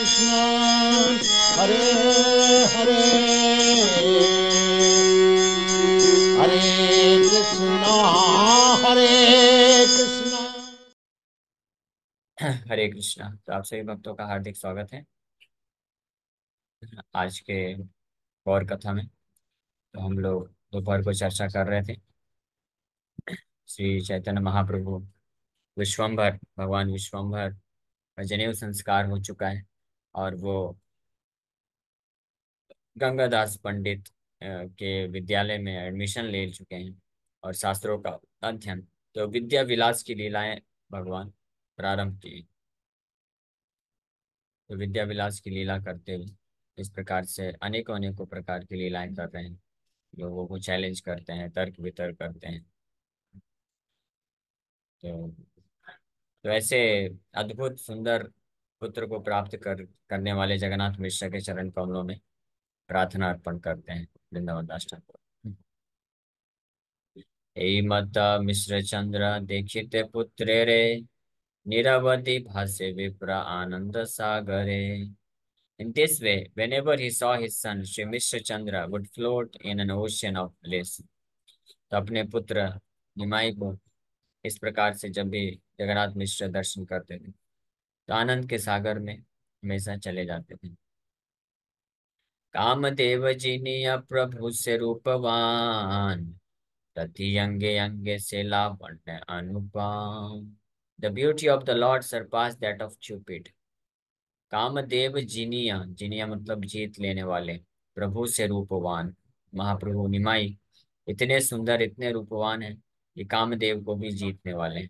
कृष्ण हरे हरे हरे कृष्ण हरे कृष्ण। हरे कृष्णा। तो आप सभी भक्तों का हार्दिक स्वागत है आज के गौर कथा में। तो हम लोग दोपहर को चर्चा कर रहे थे श्री चैतन्य महाप्रभु विश्वम्भर, भगवान विश्वम्भर का जनेऊ संस्कार हो चुका है और वो गंगादास पंडित के विद्यालय में एडमिशन ले चुके हैं और शास्त्रों का अध्ययन, तो विद्या विलास की लीलाएं भगवान प्रारंभ की। तो विद्या विलास की लीला करते हुए इस प्रकार से अनेकों अनेकों प्रकार की लीलाएं कर रहे हैं, लोगों को चैलेंज करते हैं, तर्क वितर्क करते हैं। तो तो ऐसे अद्भुत सुंदर पुत्र को प्राप्त करने वाले जगन्नाथ मिश्र के चरण कमलों में प्रार्थना अर्पण करते हैं वृंदावन दास ठाकुर। हे मत मिश्र चंद्र देखिते पुत्रे रे, निरवधि भाष्य विप्र आनंद सागरे। In this way, whenever he saw his son, Sri Mishra Chandra would float in an ocean of bliss. तो अपने पुत्र निमाई को इस प्रकार से जब भी जगन्नाथ मिश्र दर्शन करते थे तो आनंद के सागर में हमेशा चले जाते थे। कामदेव जिनिय प्रभु से रूपवान, तति अंगे अंगे से लावण्य अनुपम। The beauty of the Lord surpassed that of Cupid. Kamadeva जिनिया, जिनिया मतलब जीत लेने वाले, प्रभु से रूपवान, महाप्रभु निमाई इतने सुंदर इतने रूपवान हैं कि कामदेव को भी जीतने वाले हैं।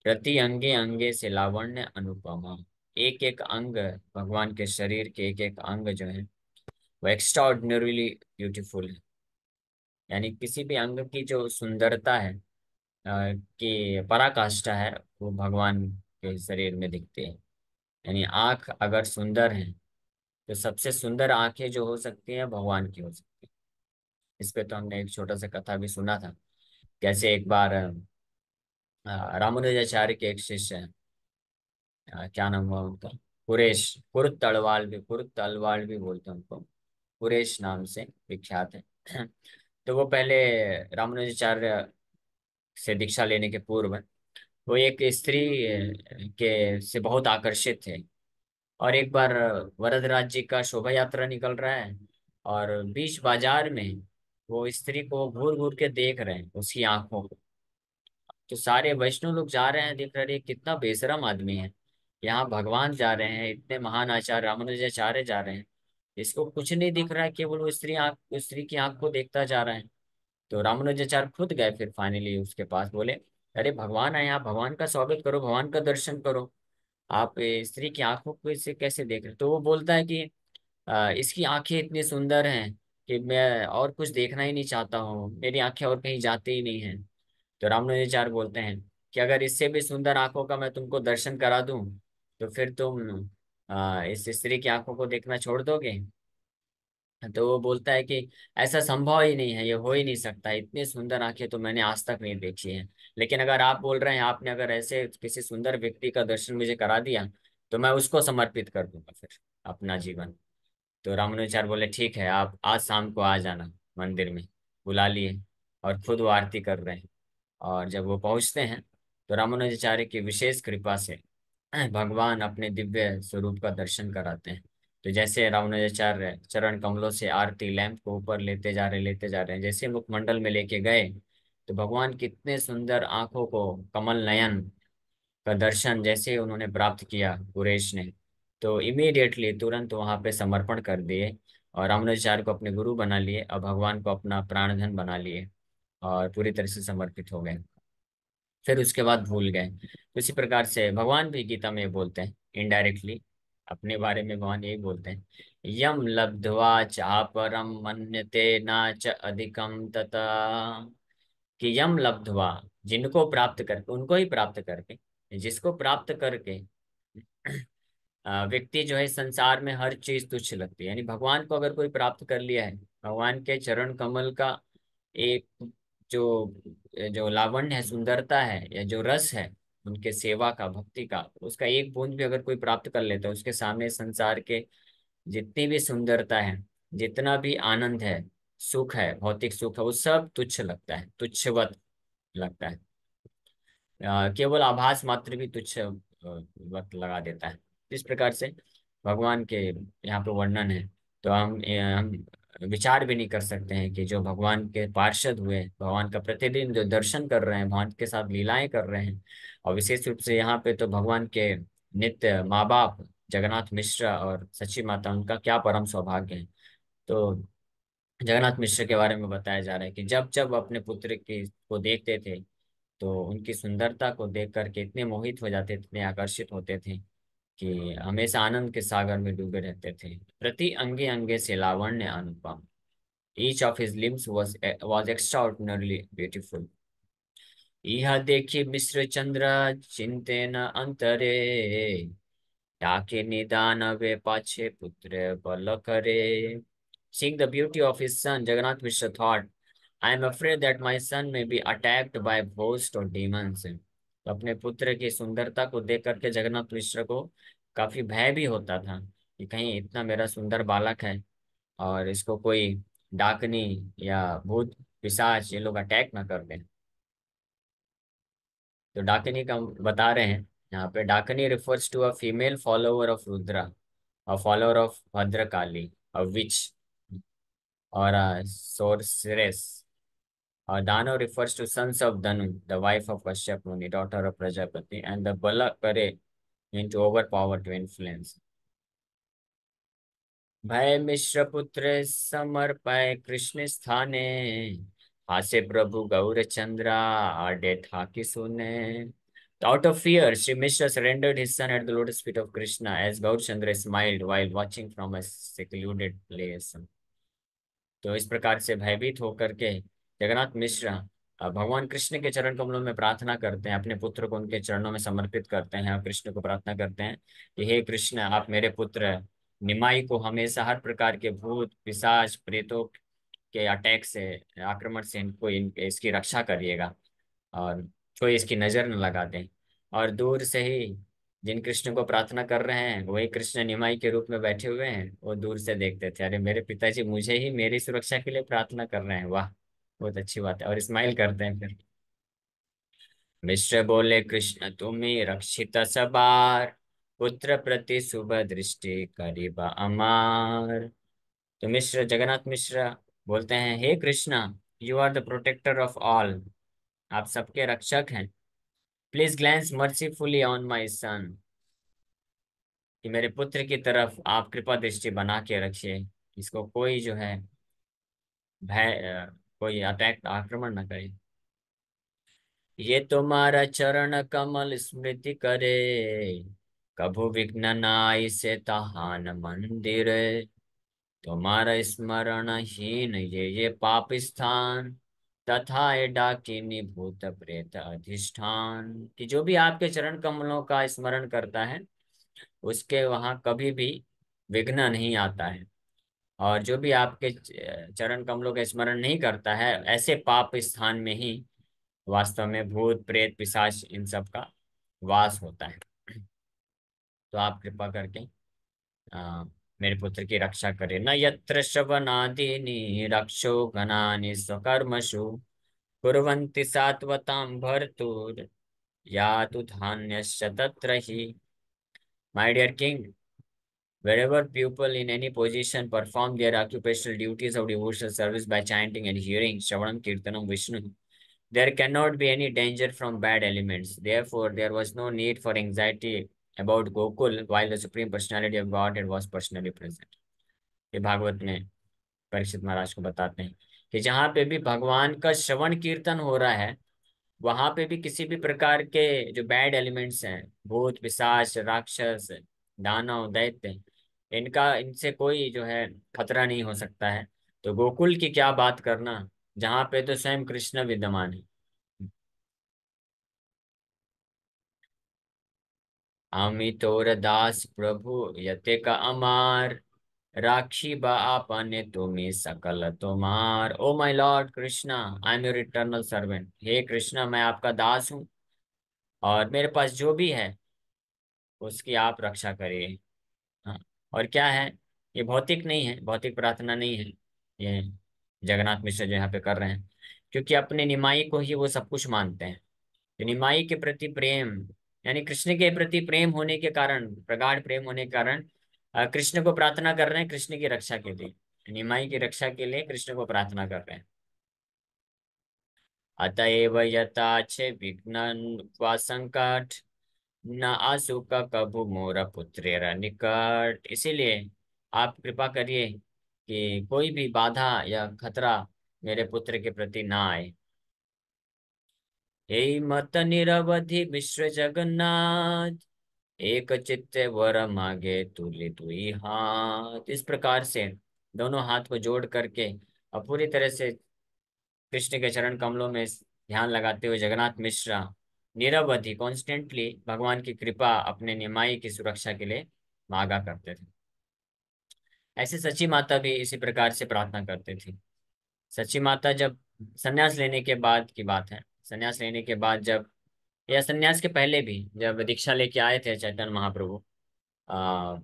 प्रति अंगे अंगे से लावण्य अनुपमा, एक एक अंग, भगवान के शरीर के एक एक अंग जो है वो एक्स्ट्राऑर्डिनरीली ब्यूटीफुल है। यानी किसी भी अंग की जो सुंदरता है, की पराकाष्ठा है, वो भगवान के शरीर में दिखती है। यानी आंख अगर सुंदर है तो सबसे सुंदर आंखें जो हो सकती हैं भगवान की हो सकती है। इस पे तो हमने एक छोटा सा कथा भी सुना था, कैसे एक बार रामानुजाचार्य के एक शिष्य हैं, क्या नाम हुआ उनका, कुरेश, कुरुत तलवाल भी बोलते हैं उनको, कुरेश नाम से विख्यात है। तो वो पहले रामानुजाचार्य से दीक्षा लेने के पूर्व वो एक स्त्री के से बहुत आकर्षित थे। और एक बार वरदराज जी का शोभा यात्रा निकल रहा है और बीच बाजार में वो स्त्री को घूर घूर के देख रहे हैं उसकी आंखों को। तो सारे वैष्णव लोग जा रहे हैं, देख रहे हैं कितना बेशरम आदमी है, यहाँ भगवान जा रहे हैं, इतने महान आचार्य रामानुजाचार्य जा रहे हैं, इसको कुछ नहीं दिख रहा है, केवल वो स्त्री की आंख को देखता जा रहा है। तो रामानुजाचार्य खुद गए फिर फाइनली उसके पास, बोले अरे भगवान आए, आप भगवान का स्वागत करो, भगवान का दर्शन करो, आप स्त्री की आंखों को इसे कैसे देख रहे हो?" तो वो बोलता है कि इसकी आंखें इतनी सुंदर हैं कि मैं और कुछ देखना ही नहीं चाहता हूँ, मेरी आंखें और कहीं जाती ही नहीं हैं। तो रामानुजाचार्य बोलते हैं कि अगर इससे भी सुंदर आंखों का मैं तुमको दर्शन करा दूं तो फिर तुम इस स्त्री की आंखों को देखना छोड़ दोगे? तो वो बोलता है कि ऐसा संभव ही नहीं है, ये हो ही नहीं सकता, इतनी सुंदर आंखें तो मैंने आज तक नहीं देखी हैं। लेकिन अगर आप बोल रहे हैं, आपने अगर ऐसे किसी सुंदर व्यक्ति का दर्शन मुझे करा दिया तो मैं उसको समर्पित कर दूंगा फिर अपना जीवन। तो रामानुजाचार्य बोले ठीक है, आप आज शाम को आ जाना मंदिर में, बुला लिए। और खुद वो आरती कर रहे हैं। और जब वो पहुंचते हैं तो रामानुजाचार्य की विशेष कृपा से भगवान अपने दिव्य स्वरूप का दर्शन कराते हैं। तो जैसे रामानुजाचार्य चरण कमलों से आरती लैंप को ऊपर लेते जा रहे हैं, जैसे मुखमंडल में लेके गए तो भगवान कितने सुंदर आंखों को, कमल नयन का दर्शन जैसे उन्होंने प्राप्त किया कुरेश ने, तो इमीडिएटली तुरंत वहां पे समर्पण कर दिए और रामानुजाचार्य को अपने गुरु बना लिए और भगवान को अपना प्राणधन बना लिए और पूरी तरह से समर्पित हो गए। फिर उसके बाद भूल गए। तो इसी प्रकार से भगवान भी गीता में बोलते हैं इनडायरेक्टली, अपने बारे में भगवान यही बोलते हैं, यम लब्ध्वा चापरम मन्यते नाच अधिकम तथा। कि यम लब्ध्वा, जिनको प्राप्त करके, उनको ही प्राप्त करके, जिसको प्राप्त करके व्यक्ति जो है संसार में हर चीज तुच्छ लगती है। यानी भगवान को अगर कोई प्राप्त कर लिया है, भगवान के चरण कमल का एक जो जो लावण्य है, सुंदरता है या जो रस है, उनके सेवा का, भक्ति का, उसका एक बूंद भी अगर कोई प्राप्त कर लेता है, उसके सामने संसार के जितनी भी सुंदरता है, जितना भी आनंद है, सुख है, भौतिक सुख है, वो सब तुच्छ लगता है, तुच्छवत लगता है। केवल आभास मात्र भी तुच्छ वत लगा देता है। इस प्रकार से भगवान के यहाँ पे वर्णन है। तो हम विचार भी नहीं कर सकते हैं कि जो भगवान के पार्षद हुए, भगवान का प्रतिदिन जो दर्शन कर रहे हैं, भगवान के साथ लीलाएं कर रहे हैं, और विशेष रूप से यहाँ पे तो भगवान के नित्य माँ बाप जगन्नाथ मिश्र और सची माता, उनका क्या परम सौभाग्य है। तो जगन्नाथ मिश्र के बारे में बताया जा रहा है कि जब जब अपने पुत्र की को देखते थे, तो उनकी सुंदरता को देख करके इतने मोहित हो जाते थे, इतने आकर्षित होते थे कि हमेशा आनंद के सागर में डूबे रहते थे। प्रति अंगे अंगे से लावण्य अनुपम, each of his limbs was extraordinarily beautiful। यह देखी मिश्र चंद्र चिंते न अंतरे, ताके निदान वे पाछे पुत्र बल करे। Seeing the beauty of his son, Jagannath Mishra thought, I am afraid that my son may be attacked by ghosts or demons। तो अपने पुत्र की सुंदरता को देख करके जगन्नाथ मिश्र को काफी भय भी होता था कि कहीं इतना मेरा सुंदर बालक है और इसको कोई डाकनी या भूत पिशाच ये लोग अटैक ना कर दें। तो डाकनी का हम बता रहे हैं यहाँ पे, डाकनी refers to a female follower of Rudra, a follower of Bhadrakali, a witch, और a sorceress। Dano refers to sons of Danu, the wife of Kashyap Muni, daughter of Prajapati, and the Balakare mean to overpower, to influence। भय मिश्र पुत्र समर्पय कृष्ण स्थाने, हासे प्रभु गौर चंद्रा आडे ठाकी सुने। Out of fear, Sri Mishra surrendered his son at the lotus feet of Krishna as Gaurchandra smiled while watching from a secluded place। तो इस प्रकार से भयभीत होकर के जगन्नाथ मिश्र भगवान कृष्ण के चरण कमलों में प्रार्थना करते हैं, अपने पुत्र को उनके चरणों में समर्पित करते हैं और कृष्ण को प्रार्थना करते हैं कि हे कृष्ण, आप मेरे पुत्र निमाई को हमेशा हर प्रकार के भूत पिशाच प्रेतों के अटैक से, आक्रमण से इसकी रक्षा करिएगा, और कोई इसकी नजर न लगा दें। और दूर से ही जिन कृष्ण को प्रार्थना कर रहे हैं वही कृष्ण निमाई के रूप में बैठे हुए हैं, वो दूर से देखते थे, अरे मेरे पिताजी मुझे ही मेरी सुरक्षा के लिए प्रार्थना कर रहे हैं, वाह बहुत अच्छी बात है, और स्माइल करते हैं फिर। मिश्र बोले, कृष्ण तुम्हें रक्षित सबार, पुत्र प्रति शुभ दृष्टि करीब अमार। तो मिश्र, जगन्नाथ मिश्र बोलते हैं, हे Krishna, you are the protector of all, आप सबके रक्षक हैं। Please glance mercifully on my son, कि मेरे पुत्र की तरफ आप कृपा दृष्टि बना के रखिए, इसको कोई जो है भय कोई अटैक आक्रमण न करे। ये तुम्हारा चरण कमल स्मृति करे, कभु विघ्न नाई से तहान मंदिर। तुम्हारा स्मरण हीन ये पाप स्थान, तथा ये डाकिनी भूत प्रेत अधिष्ठान। कि जो भी आपके चरण कमलों का स्मरण करता है उसके वहां कभी भी विघ्न नहीं आता है, और जो भी आपके चरण कमलों का स्मरण नहीं करता है, ऐसे पाप स्थान में ही वास्तव में भूत प्रेत पिशाच इन सब का वास होता है। तो आप कृपा करके आ, मेरे पुत्र की रक्षा करें। न यत्र श्रवणादीनि रक्षो घनानि स्वकर्मसु, कुर्वन्ति सात्वतां भर्तुर यातु धान्यश्च तत्र हि। My dear king, wherever people in any position perform their occupational duties of devotional service by chanting and hearing Shravanam Kirtanam Vishnu, there cannot be any danger from bad elements. Therefore, there was no need for anxiety about Gokul while the Supreme Personality of Godhead was personally present। ये भागवत में परीक्षित महाराज को बताते हैं कि जहाँ पे भी भगवान का श्रवण कीर्तन हो रहा है, वहां पे भी किसी भी प्रकार के जो बैड एलिमेंट्स हैं, भूत पिशाच राक्षस दानव दैत्य, इनका इनसे कोई जो है खतरा नहीं हो सकता है। तो गोकुल की क्या बात करना, जहाँ पे तो स्वयं कृष्ण विद्यमान है। आमी तोर दास प्रभु यते का अमार, राक्षी बा आपने तुम्हें सकल तुम्हार। O my lord Krishna, I am your eternal servant. हे कृष्णा, मैं आपका दास हूँ, और मेरे पास जो भी है उसकी आप रक्षा करिए। हाँ। और क्या है, ये भौतिक नहीं है, भौतिक प्रार्थना नहीं है ये, जगन्नाथ मिश्र जो यहाँ पे कर रहे हैं, क्योंकि अपने निमाई को ही वो सब कुछ मानते हैं। तो निमाई के प्रति प्रेम, यानी कृष्ण के प्रति प्रेम होने के कारण, प्रगाढ़ प्रेम होने के कारण कृष्ण को प्रार्थना कर रहे हैं, कृष्ण की रक्षा के लिए, निमाई की रक्षा के लिए कृष्ण को प्रार्थना कर रहे हैं। अतएव यथाचे विघ्न वा संकट न आसु का कभु मोर पुत्रेर निकट। इसीलिए आप कृपा करिए कि कोई भी बाधा या खतरा मेरे पुत्र के प्रति ना आए। हे मत निरवधि विश्व जगन्नाथ, एक चित्त वर मांगे तुली दुई हाथ। इस प्रकार से दोनों हाथ को जोड़ करके और पूरी तरह से कृष्ण के चरण कमलों में ध्यान लगाते हुए जगन्नाथ मिश्रा निरवधि कॉन्स्टेंटली भगवान की कृपा अपने निमाई की सुरक्षा के लिए मांगा करते थे। ऐसे सची माता भी इसी प्रकार से प्रार्थना करती थी। सची माता जब संन्यास लेने के बाद की बात है, संन्यास लेने के बाद जब, या संन्यास के पहले भी जब दीक्षा लेके आए थे चैतन्य महाप्रभु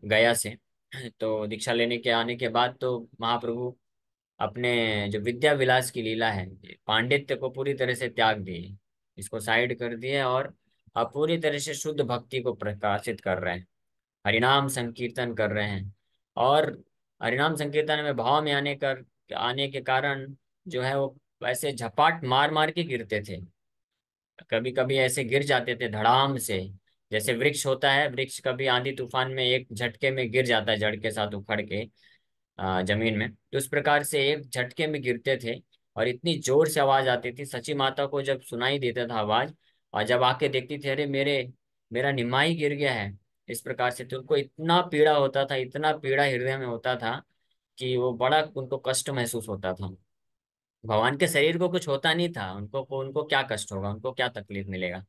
गया से, तो दीक्षा लेने के आने के बाद तो महाप्रभु अपने जो विद्या विलास की लीला है, पांडित्य को पूरी तरह से त्याग दिए, इसको साइड कर दिए, और अब पूरी तरह से शुद्ध भक्ति को प्रकाशित कर रहे हैं, हरिनाम संकीर्तन कर रहे हैं। और हरिनाम संकीर्तन में भाव में आने के कारण जो है वो ऐसे झपाट मार मार के गिरते थे, कभी कभी ऐसे गिर जाते थे धड़ाम से। जैसे वृक्ष होता है, वृक्ष कभी आंधी तूफान में एक झटके में गिर जाता है, जड़ के साथ उखड़ के जमीन में, तो उस प्रकार से एक झटके में गिरते थे। और इतनी जोर से आवाज आती थी, सची माता को जब सुनाई देता था आवाज, और जब आके देखती थी, अरे मेरा निमाई गिर गया है, इस प्रकार से, तो उनको इतना पीड़ा होता था, इतना पीड़ा हृदय में होता था कि वो बड़ा उनको कष्ट महसूस होता था। भगवान के शरीर को कुछ होता नहीं था, उनको क्या कष्ट होगा, उनको क्या तकलीफ मिलेगा,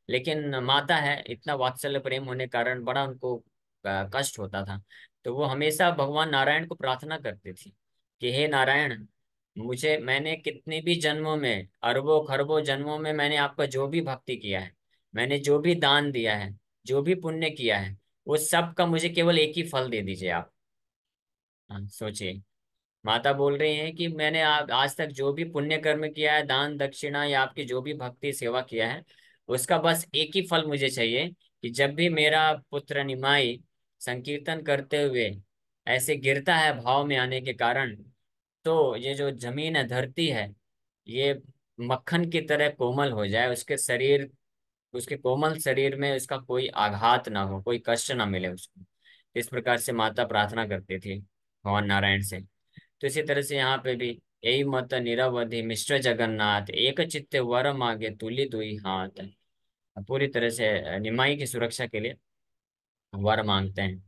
लेकिन माता है, इतना वात्सल्य प्रेम होने कारण बड़ा उनको कष्ट होता था। तो वो हमेशा भगवान नारायण को प्रार्थना करती थी कि हे नारायण, मैंने कितने भी जन्मों में, अरबों खरबों जन्मों में मैंने आपका जो भी भक्ति किया है, मैंने जो भी दान दिया है, जो भी पुण्य किया है, वो सब का मुझे केवल एक ही फल दे दीजिए आप। हाँ, सोचिए, माता बोल रही हैं कि मैंने आज तक जो भी पुण्य कर्म किया है, दान दक्षिणा या आपकी जो भी भक्ति सेवा किया है, उसका बस एक ही फल मुझे चाहिए कि जब भी मेरा पुत्र निमाई संकीर्तन करते हुए ऐसे गिरता है भाव में आने के कारण, तो ये जो जमीन है, धरती है, ये मक्खन की तरह कोमल हो जाए, उसके कोमल शरीर में उसका कोई आघात ना हो, कोई कष्ट ना मिले उसको। इस प्रकार से माता प्रार्थना करती थी भगवान नारायण से। तो इसी तरह से यहाँ पे भी, यही मत निरवधि मिश्र जगन्नाथ, एक चित्त वर मांगे तुली दुई हाथ। पूरी तरह से निमाई की सुरक्षा के लिए वर मांगते हैं।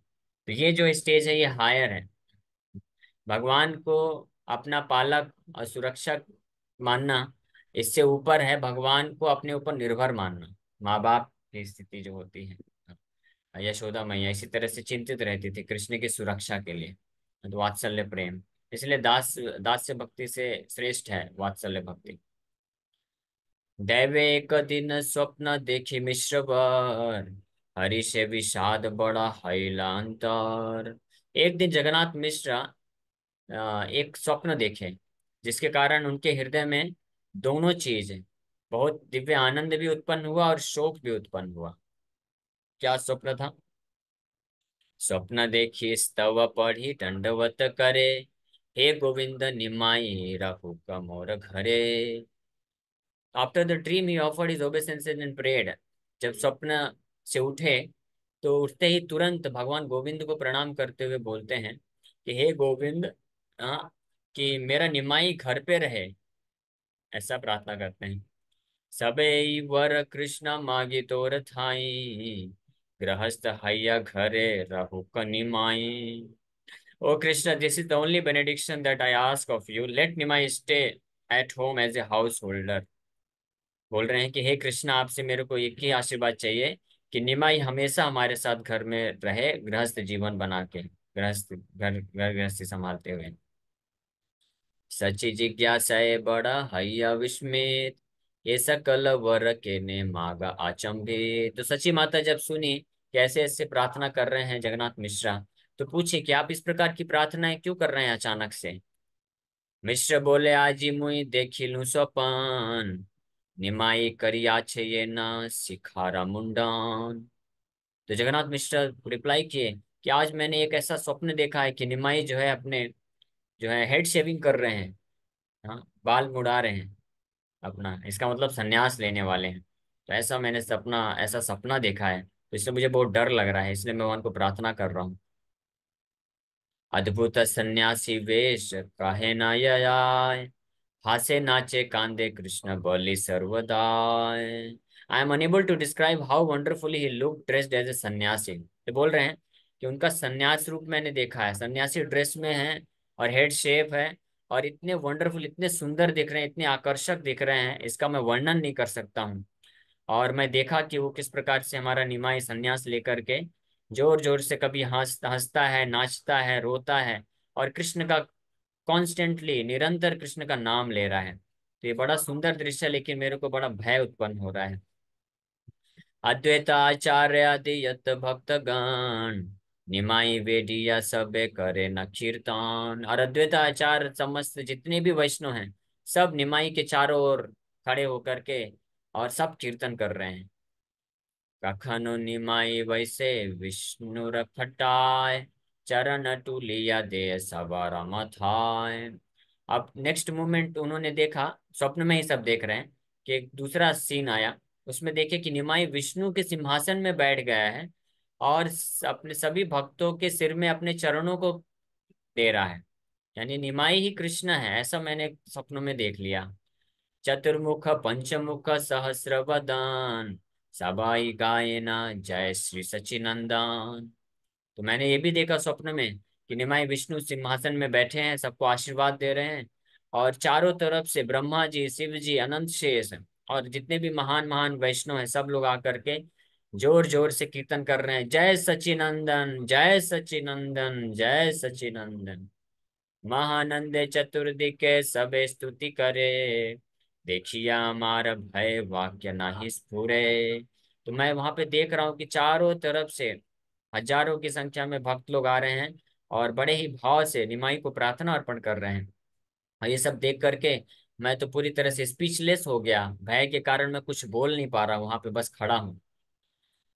तो ये जो स्टेज है ये हायर है। भगवान को अपना पालक और सुरक्षक मानना, इससे ऊपर है भगवान को अपने ऊपर निर्भर मानना। माँ बाप की स्थिति जो होती है, यशोदा मैया इसी तरह से चिंतित रहती थी कृष्ण की सुरक्षा के लिए। तो वात्सल्य प्रेम, इसलिए दास्य भक्ति से श्रेष्ठ है वात्सल्य भक्ति। दैवे एक दिन स्वप्न देखी मिश्र वर, हरि से विषाद बड़ा हैलांतर। एक दिन जगन्नाथ मिश्र एक स्वप्न देखे, जिसके कारण उनके हृदय में दोनों चीज, बहुत दिव्य आनंद भी उत्पन्न हुआ और शोक भी उत्पन्न हुआ। क्या स्वप्न था? स्वप्न देखी स्तव पढ़ी दंडवत करे, हे गोविंद निमाई रघु कमोर घरे। After the dream he offered his obeisances and prayed. जब स्वप्न से उठे, तो उठते ही तुरंत भगवान गोविंद को प्रणाम करते हुए बोलते हैं कि हे गोविंद, हाँ, कि मेरा निमाई घर पे रहे, ऐसा प्रार्थना करते हैं। सबे वर कृष्ण मागी तोर थाई, गृहस्थ हैया घरे रहु कनिमाई। O Krishna, this is the only benediction that I ask of you, let Nimai stay at home as a householder. बोल रहे हैं कि हे कृष्ण, आपसे मेरे को एक ही आशीर्वाद चाहिए कि निमाई हमेशा हमारे साथ घर में रहे, गृहस्थ जीवन बना के, घर गृहस्थी संभालते हुए। सची जिज्ञासा बड़ा हैया विस्मित, ये सकल वर के ने मागा आचंबे। तो सची माता जब सुनी कि ऐसे ऐसे प्रार्थना कर रहे हैं जगन्नाथ मिश्रा, तो पूछे कि आप इस प्रकार की प्रार्थनाएं क्यों कर रहे हैं अचानक से। मिश्र बोले, आजी मुई देखिलु स्वपन, निमाई करिया छे ये न सिखारा मुंडन। तो जगन्नाथ मिश्र रिप्लाई किए कि आज मैंने एक ऐसा स्वप्न देखा है कि निमाई जो है अपने जो है हेड शेविंग कर रहे हैं। हाँ, बाल मुड़ा रहे हैं अपना, इसका मतलब संन्यास लेने वाले हैं। तो ऐसा सपना देखा है, तो इसलिए मुझे बहुत डर लग रहा है, इसलिए मैं भगवान को प्रार्थना कर रहा हूँ। अद्भुत सन्यासी वेश काहे न आय, हासे नाचे कांदे कृष्ण बलि सर्वदाय। I am unable to describe how wonderfully he look dressed as a sannyasi. तो बोल रहे हैं कि उनका सन्यास रूप मैंने देखा है, सन्यासी ड्रेस में है और हेड शेप है, और इतने वंडरफुल, इतने सुंदर दिख रहे हैं, इतने आकर्षक दिख रहे हैं, इसका मैं वर्णन नहीं कर सकता हूँ। और मैं देखा कि वो किस प्रकार से हमारा निमाई सन्यास लेकर के जोर जोर से कभी हंसता है, नाचता है, रोता है, और कृष्ण का कॉन्स्टेंटली निरंतर कृष्ण का नाम ले रहा है। तो ये बड़ा सुंदर दृश्य है, लेकिन मेरे को बड़ा भय उत्पन्न हो रहा है। अद्वैताचार्य आदि यत भक्तगण, निमाई वेदिया सबे करे न कीर्तन। और अद्वैताचार्य समस्त जितने भी वैष्णव हैं, सब निमाई के चारों ओर खड़े होकर के और सब कीर्तन कर रहे हैं। कखनो निमाई वैसे विष्णु रखटाय, चरण टूलिया दे सवारा मथाय। अब नेक्स्ट मोमेंट उन्होंने देखा, स्वप्न में ही सब देख रहे हैं, कि एक दूसरा सीन आया। उसमें देखे कि निमाई विष्णु के सिंहासन में बैठ गया है और अपने सभी भक्तों के सिर में अपने चरणों को दे रहा है। यानी निमाई ही कृष्ण है, ऐसा मैंने सपनों में देख लिया। चतुर्मुख पंचमुख सहस्र वदन, सबाई गायना जय श्री सचिनंदन। तो मैंने ये भी देखा स्वप्न में कि निमाई विष्णु सिंहासन में बैठे हैं, सबको आशीर्वाद दे रहे हैं, और चारों तरफ से ब्रह्मा जी, शिव जी, अनंत शेष और जितने भी महान महान वैष्णव हैं, सब लोग आकर के जोर जोर से कीर्तन कर रहे हैं, जय सचिनंदन, जय सचिनंदन, जय सचिनंदन। महानंद चतुर्दिके सबे स्तुति करे, देखिया मार भय वाक्य नाही स्फुरे। तो मैं वहां पे देख रहा हूँ कि चारों तरफ से हजारों की संख्या में भक्त लोग आ रहे हैं और बड़े ही भाव से निमाई को प्रार्थना अर्पण कर रहे हैं। और ये सब देख करके मैं तो पूरी तरह से स्पीचलेस हो गया, भय के कारण मैं कुछ बोल नहीं पा रहा हूँ, वहां पे बस खड़ा हूँ।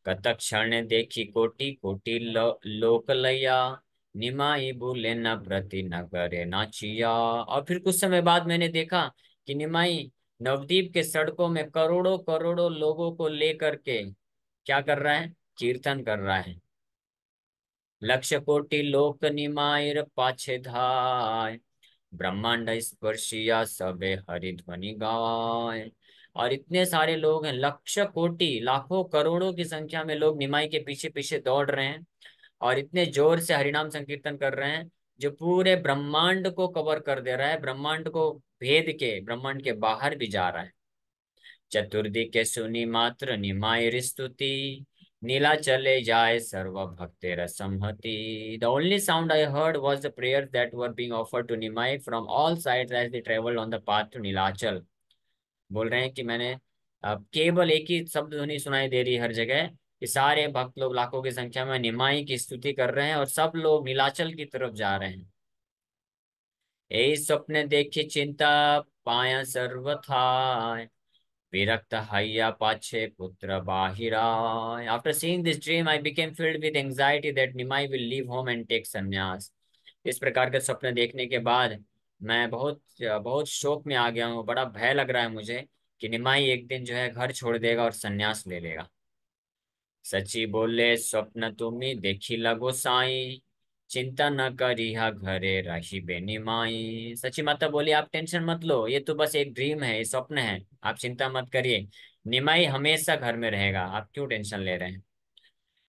कतक क्षण देखी कोटि कोटि लोक लया, निमाई बोले न प्रति न करे नाचिया। और फिर कुछ समय बाद मैंने देखा कि निमाई नवद्वीप के सड़कों में करोड़ों करोड़ों लोगों को लेकर के क्या कर रहा है, कीर्तन कर रहा है। लक्ष कोटि लोक निमायर पाछे धाय, ब्रह्मांड स्पर्शिया सबे हरि ध्वनि गाय। और इतने सारे लोग हैं, लक्ष कोटि, लाखों करोड़ों की संख्या में लोग निमाई के पीछे पीछे दौड़ रहे हैं और इतने जोर से हरिनाम संकीर्तन कर रहे हैं, जो पूरे ब्रह्मांड को कवर कर दे रहा है, ब्रह्मांड को भेद के ब्रह्मांड के बाहर भी जा रहा है। चतुर्दिके सुनी मात्र निमाय स्तुति, नीला चले जाए सर्व भक्तेर संहति। The only sound I heard was the prayers that were being offered to Nimai from all sides as they traveled on the path to Nilachal. बोल रहे हैं कि मैंने अब केवल एक ही शब्द ध्वनि सुनाई दे रही है हर जगह, कि सारे भक्त लोग लाखों की संख्या में निमाई की स्तुति कर रहे हैं और सब लोग नीलाचल की तरफ जा रहे हैं। यही स्वप्न देखी चिंता पाया सर्वथा, विरक्त हैया पाछे पुत्र बाहिरा। After seeing this dream, I became filled with anxiety that Nimai will leave home and take संन्यास। इस प्रकार के स्वप्न देखने के बाद मैं बहुत बहुत शोक में आ गया हूँ, बड़ा भय लग रहा है मुझे कि निमाई एक दिन जो है घर छोड़ देगा और संन्यास ले लेगा। सची बोले स्वप्न तुम्ही देखी लगो साई, चिंता न करिहा घरे रही बेनी माई। सची माता बोली, आप टेंशन मत लो, ये तो बस एक ड्रीम है, ये स्वप्न है, आप चिंता मत करिए, निमाई हमेशा घर में रहेगा, आप क्यों टेंशन ले रहे हैं।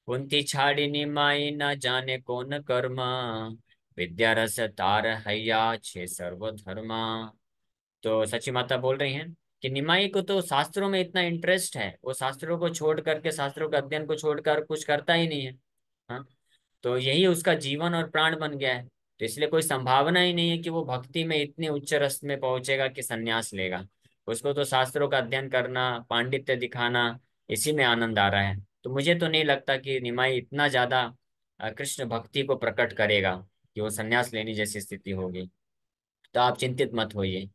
कुंती छाड़ी निमाई न जाने कौन कर्मा, विद्या रस तार हैया छे सर्वधर्मा। तो सची माता बोल रही हैं कि निमाई को तो शास्त्रों में इतना इंटरेस्ट है, वो शास्त्रों को छोड़ करके, शास्त्रों के अध्ययन को छोड़कर कुछ करता ही नहीं है। हाँ, तो यही उसका जीवन और प्राण बन गया है, तो इसलिए कोई संभावना ही नहीं है कि वो भक्ति में इतने उच्च रस में पहुंचेगा कि संन्यास लेगा। उसको तो शास्त्रों का अध्ययन करना, पांडित्य दिखाना, इसी में आनंद आ रहा है। तो मुझे तो नहीं लगता कि निमाई इतना ज्यादा कृष्ण भक्ति को प्रकट करेगा कि वो संन्यास लेने जैसी स्थिति होगी। तो आप चिंतित मत होइए।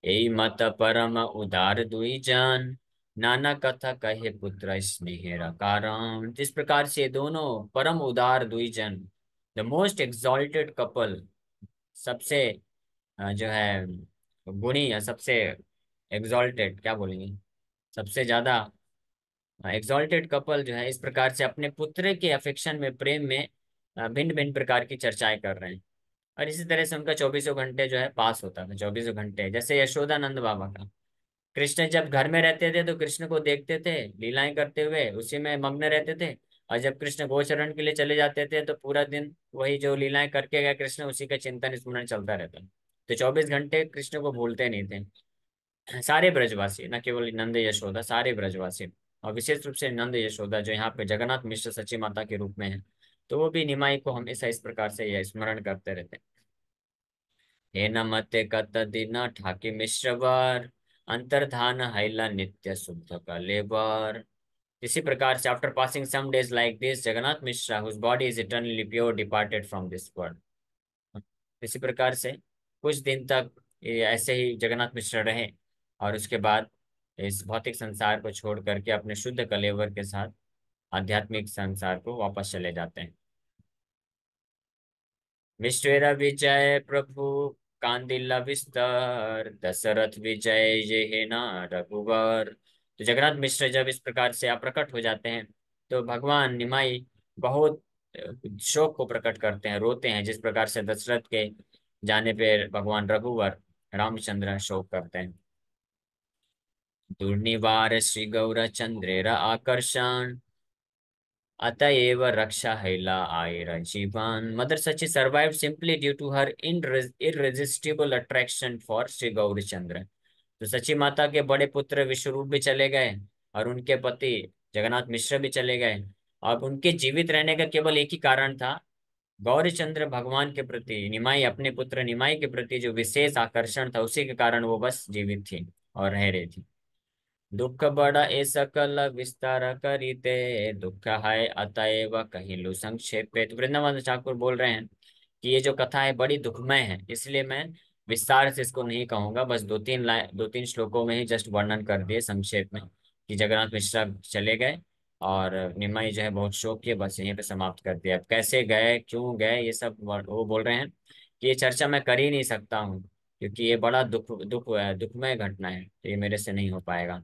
यही मत परम उदार दुई जन, नाना कथा कहे पुत्र स्नेह कारण। जिस प्रकार से दोनों परम उदार दुई जन, द मोस्ट एक्सॉल्टेड कपल, सबसे जो है गुणी या सबसे एक्सॉल्टेड क्या बोलेंगे, सबसे ज्यादा एक्सॉल्टेड कपल जो है, इस प्रकार से अपने पुत्र के अफेक्शन में, प्रेम में भिन्न भिन्न प्रकार की चर्चाएं कर रहे हैं। और इसी तरह से उनका 24 घंटे जो है पास होता था, 24 घंटे। जैसे यशोदानंद बाबा का, कृष्ण जब घर में रहते थे तो कृष्ण को देखते थे लीलाएं करते हुए, उसी में मग्न रहते थे। और जब कृष्ण गोचरण के लिए चले जाते थे तो पूरा दिन वही जो लीलाएं करके गए कृष्ण, उसी का चिंतन स्मरण चलता रहता। तो 24 घंटे कृष्ण को भूलते नहीं थे सारे ब्रजवासी, न केवल नंद यशोदा, सारे ब्रजवासी। और विशेष रूप से नंद यशोदा जो यहाँ पे जगन्नाथ मिश्र सची माता के रूप में है, तो वो भी निमाई को हमेशा इस प्रकार से यह स्मरण करते रहते। हे नमते कत दिन ठाकी मिश्रवर, अंतर्धान हैला नित्य शुद्ध कलेवर। इसी प्रकार से after passing some days like this, Jagannath Mishra whose body is eternally pure departed from this world. इसी प्रकार से कुछ दिन तक ये ऐसे ही जगन्नाथ मिश्र रहे, और उसके बाद इस भौतिक संसार को छोड़ करके अपने शुद्ध कलेवर के साथ आध्यात्मिक संसार को वापस चले जाते हैं। विश्वेरा विजय प्रभु कांदिला विस्तार, दशरथ विजय ये ना रघुवर। तो जगन्नाथ मिश्र जब इस प्रकार से अप्रकट हो जाते हैं, तो भगवान निमाई बहुत शोक को प्रकट करते हैं, रोते हैं, जिस प्रकार से दशरथ के जाने पर भगवान रघुवर रामचंद्र शोक करते हैं। दुर्निवार श्री गौर चंद्रेर आकर्षण, अतएव रक्षा हैला आयर जीवन। Mother Sachi survived simply due to her irresistible attraction for Shri Gaurachandra. तो सची माता के बड़े पुत्र विश्वरूप भी चले गए, और उनके पति जगन्नाथ मिश्र भी चले गए। अब उनके जीवित रहने का केवल एक ही कारण था, गौरीचंद्र भगवान के प्रति, निमाई अपने पुत्र निमाई के प्रति जो विशेष आकर्षण था, उसी के कारण वो बस जीवित थी और रह रही थी। दुख बड़ा ए सकल विस्तार करीते, दुख है अतएव कहिलु संक्षेपे। तो वृंदावन ठाकुर बोल रहे हैं कि ये जो कथा है बड़ी दुखमय है, इसलिए मैं विस्तार से इसको नहीं कहूंगा, बस दो तीन श्लोकों में ही जस्ट वर्णन कर दिए संक्षेप में कि जगन्नाथ मिश्रा चले गए और निमाई जो है बहुत शोक किए, बस यहीं पे समाप्त कर दिया। अब कैसे गए, क्यों गए, ये सब वो बोल रहे हैं कि ये चर्चा मैं कर ही नहीं सकता हूँ, क्योंकि ये बड़ा दुखमय घटना है, तो ये मेरे से नहीं हो पाएगा।